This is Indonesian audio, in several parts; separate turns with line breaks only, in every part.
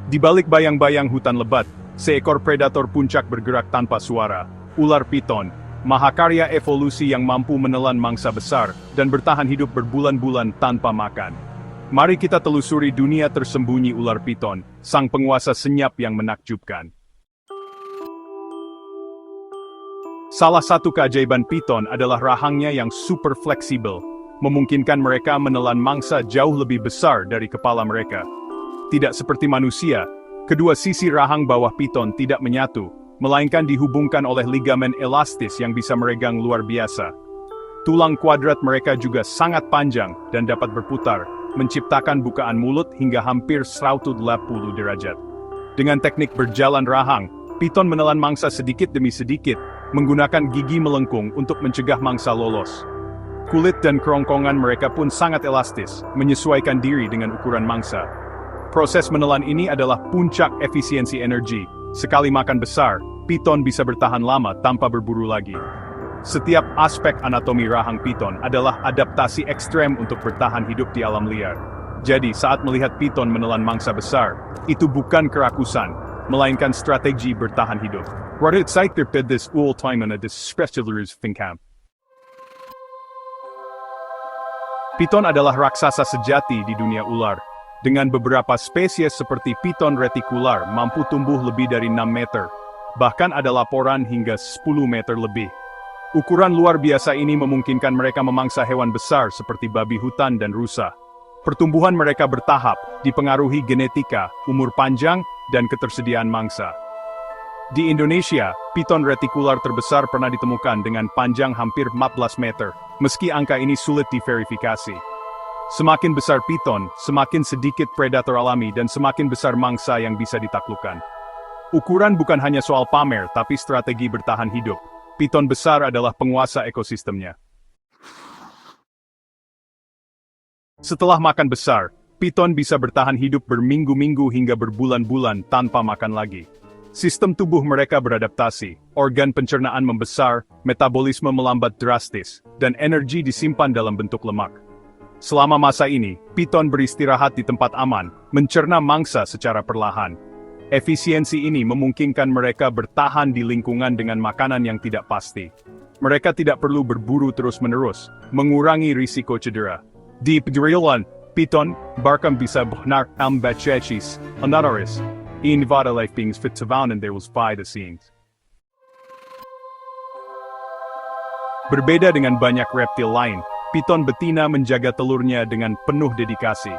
Di balik bayang-bayang hutan lebat, seekor predator puncak bergerak tanpa suara, ular piton, mahakarya evolusi yang mampu menelan mangsa besar dan bertahan hidup berbulan-bulan tanpa makan. Mari kita telusuri dunia tersembunyi ular piton, sang penguasa senyap yang menakjubkan. Salah satu keajaiban piton adalah rahangnya yang super fleksibel, memungkinkan mereka menelan mangsa jauh lebih besar dari kepala mereka. Tidak seperti manusia, kedua sisi rahang bawah piton tidak menyatu, melainkan dihubungkan oleh ligamen elastis yang bisa meregang luar biasa. Tulang kuadrat mereka juga sangat panjang dan dapat berputar, menciptakan bukaan mulut hingga hampir 180 derajat. Dengan teknik berjalan rahang, piton menelan mangsa sedikit demi sedikit, menggunakan gigi melengkung untuk mencegah mangsa lolos. Kulit dan kerongkongan mereka pun sangat elastis, menyesuaikan diri dengan ukuran mangsa. Proses menelan ini adalah puncak efisiensi energi. Sekali makan besar, piton bisa bertahan lama tanpa berburu lagi. Setiap aspek anatomi rahang piton adalah adaptasi ekstrem untuk bertahan hidup di alam liar. Jadi saat melihat piton menelan mangsa besar, itu bukan kerakusan, melainkan strategi bertahan hidup. Radet site this all time on a distressed finkam. Piton adalah raksasa sejati di dunia ular. Dengan beberapa spesies seperti piton retikular mampu tumbuh lebih dari 6 meter. Bahkan ada laporan hingga 10 meter lebih. Ukuran luar biasa ini memungkinkan mereka memangsa hewan besar seperti babi hutan dan rusa. Pertumbuhan mereka bertahap, dipengaruhi genetika, umur panjang, dan ketersediaan mangsa. Di Indonesia, piton retikular terbesar pernah ditemukan dengan panjang hampir 14 meter, meski angka ini sulit diverifikasi. Semakin besar piton, semakin sedikit predator alami dan semakin besar mangsa yang bisa ditaklukkan. Ukuran bukan hanya soal pamer, tapi strategi bertahan hidup. Piton besar adalah penguasa ekosistemnya. Setelah makan besar, piton bisa bertahan hidup berminggu-minggu hingga berbulan-bulan tanpa makan lagi. Sistem tubuh mereka beradaptasi, organ pencernaan membesar, metabolisme melambat drastis, dan energi disimpan dalam bentuk lemak. Selama masa ini, piton beristirahat di tempat aman, mencerna mangsa secara perlahan. Efisiensi ini memungkinkan mereka bertahan di lingkungan dengan makanan yang tidak pasti. Mereka tidak perlu berburu terus-menerus, mengurangi risiko cedera. Di pedirilan, piton, bahkan bisa benar ambachechis, anatoris, in vada life beings fit to vound and there was by the scenes. Berbeda dengan banyak reptil lain, piton betina menjaga telurnya dengan penuh dedikasi.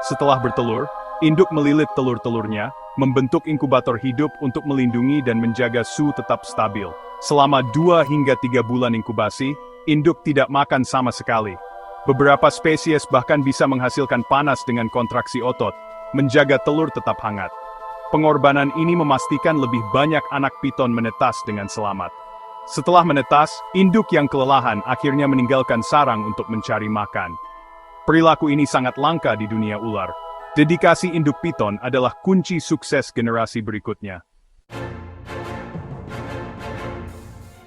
Setelah bertelur, induk melilit telur-telurnya, membentuk inkubator hidup untuk melindungi dan menjaga suhu tetap stabil. Selama 2 hingga 3 bulan inkubasi, induk tidak makan sama sekali. Beberapa spesies bahkan bisa menghasilkan panas dengan kontraksi otot, menjaga telur tetap hangat. Pengorbanan ini memastikan lebih banyak anak piton menetas dengan selamat. Setelah menetas, induk yang kelelahan akhirnya meninggalkan sarang untuk mencari makan. Perilaku ini sangat langka di dunia ular. Dedikasi induk piton adalah kunci sukses generasi berikutnya.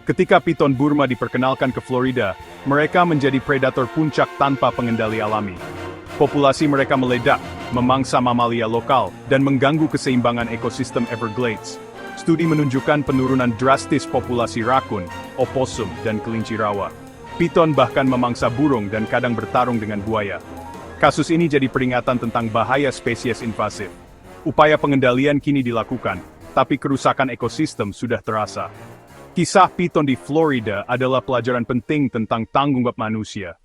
Ketika piton Burma diperkenalkan ke Florida, mereka menjadi predator puncak tanpa pengendali alami. Populasi mereka meledak, memangsa mamalia lokal, dan mengganggu keseimbangan ekosistem Everglades. Studi menunjukkan penurunan drastis populasi rakun, oposum, dan kelinci rawa. Piton bahkan memangsa burung dan kadang bertarung dengan buaya. Kasus ini jadi peringatan tentang bahaya spesies invasif. Upaya pengendalian kini dilakukan, tapi kerusakan ekosistem sudah terasa. Kisah piton di Florida adalah pelajaran penting tentang tanggung jawab manusia.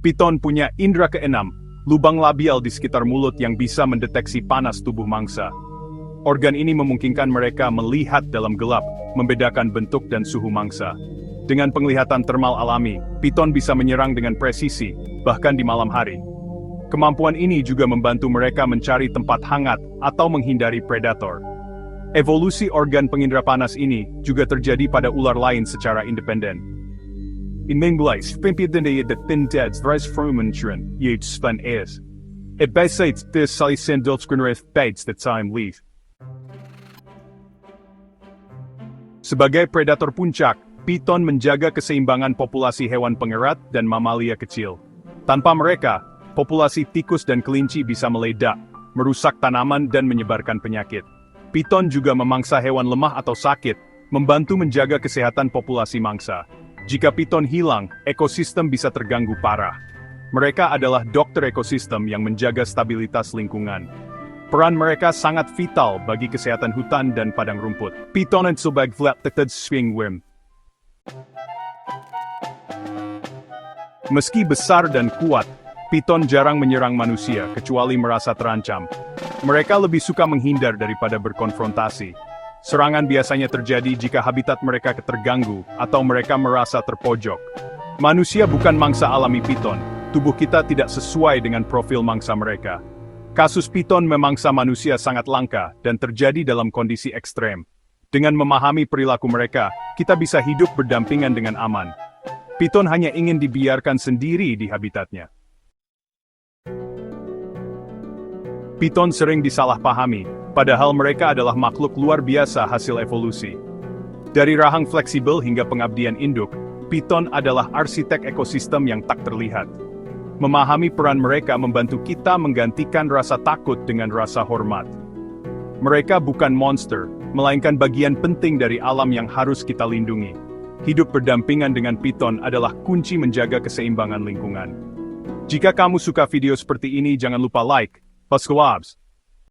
Piton punya indera keenam, lubang labial di sekitar mulut yang bisa mendeteksi panas tubuh mangsa. Organ ini memungkinkan mereka melihat dalam gelap, membedakan bentuk dan suhu mangsa. Dengan penglihatan termal alami, piton bisa menyerang dengan presisi, bahkan di malam hari. Kemampuan ini juga membantu mereka mencari tempat hangat atau menghindari predator. Evolusi organ pengindera panas ini juga terjadi pada ular lain secara independen. In Minglace, pimpinda the thin deads rise from insurance, yet spun airs. It besides this sally send dulsgrenreth baits that time leave. Sebagai predator puncak, piton menjaga keseimbangan populasi hewan pengerat dan mamalia kecil. Tanpa mereka, populasi tikus dan kelinci bisa meledak, merusak tanaman dan menyebarkan penyakit. Piton juga memangsa hewan lemah atau sakit, membantu menjaga kesehatan populasi mangsa. Jika piton hilang, ekosistem bisa terganggu parah. Mereka adalah dokter ekosistem yang menjaga stabilitas lingkungan. Peran mereka sangat vital bagi kesehatan hutan dan padang rumput. Piton and sebagai flat-footed swingworm. Meski besar dan kuat, piton jarang menyerang manusia kecuali merasa terancam. Mereka lebih suka menghindar daripada berkonfrontasi. Serangan biasanya terjadi jika habitat mereka terganggu atau mereka merasa terpojok. Manusia bukan mangsa alami piton, tubuh kita tidak sesuai dengan profil mangsa mereka. Kasus piton memangsa manusia sangat langka dan terjadi dalam kondisi ekstrem. Dengan memahami perilaku mereka, kita bisa hidup berdampingan dengan aman. Piton hanya ingin dibiarkan sendiri di habitatnya. Piton sering disalahpahami, padahal mereka adalah makhluk luar biasa hasil evolusi. Dari rahang fleksibel hingga pengabdian induk, piton adalah arsitek ekosistem yang tak terlihat. Memahami peran mereka membantu kita menggantikan rasa takut dengan rasa hormat. Mereka bukan monster, melainkan bagian penting dari alam yang harus kita lindungi. Hidup berdampingan dengan piton adalah kunci menjaga keseimbangan lingkungan. Jika kamu suka video seperti ini, jangan lupa like, subscribe,